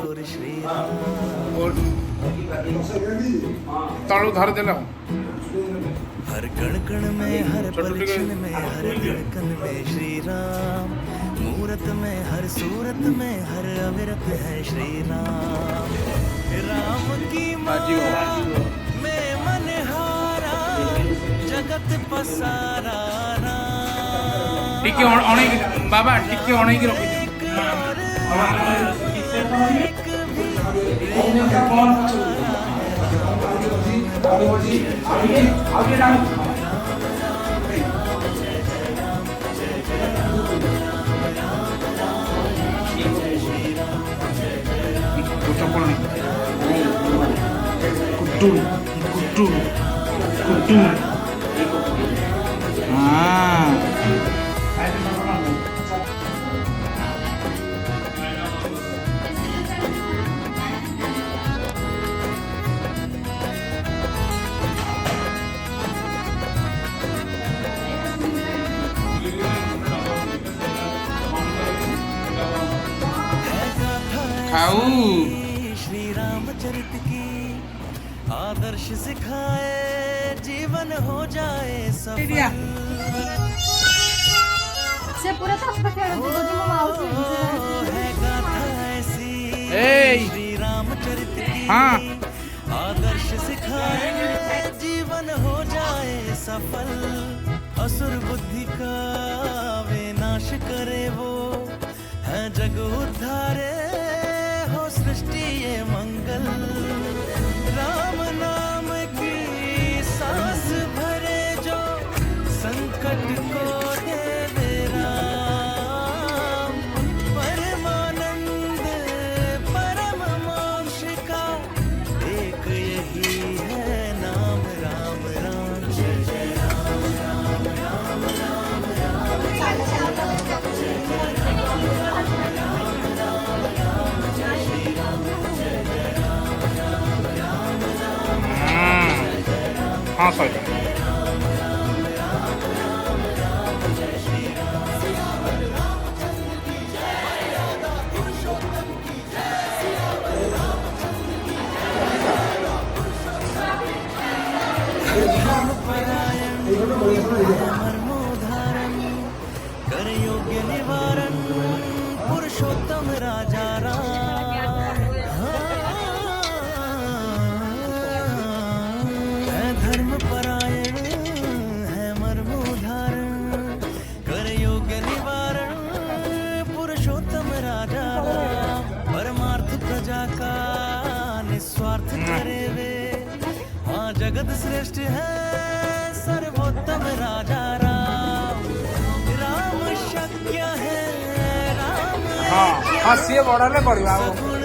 छोड़ श्री राम। तलू धर देला हर कण कण में हर पल क्षण में हर धड़कन में श्री राम, मूरत में हर सूरत में हर अविरत है श्री राम। राम की माँ में मन हारा जगत पसारा राम। टिके ओणे बाबा टिके ओणे की रखी कुट्टू कुट्टू कुट्टू खाऊ श्री रामचरित की आदर्श सिखाए जीवन हो जाए सफल। से पूरा तास खेळ है गाथा ऐसी श्री रामचरित की आदर्श सिखाए जीवन हो जाए सफल। असुर बुद्धि का विनाश करे वो है जग उद्धारे हो सृष्टि ये मंगल। राम नाम की सांस भरे जो संकट को दे दे राम। परमानंद परम मोक्ष का एक यही है नाम राम राम। जय जय राम राम राम राम राम जय जय राम राम राम राम राम जय श्री राम। जय जय राम राम राम राम जय जय राम। हाँ सर जय श्री राम। धर्मोधारण कर योग्य निवारण पुरुषोत्तम राजा राम। है धर्म परायण है मर्मोधारण कर योग्य निवारण पुरुषोत्तम राजा राम। परमार्थ प्रजा का निस्वार्थ करे वे हाँ जगत श्रेष्ठ है सर्वोत्तम राजा राम। राम शक्य है राम हाँ हाँ सी बड़ा ले पड़वा सगुण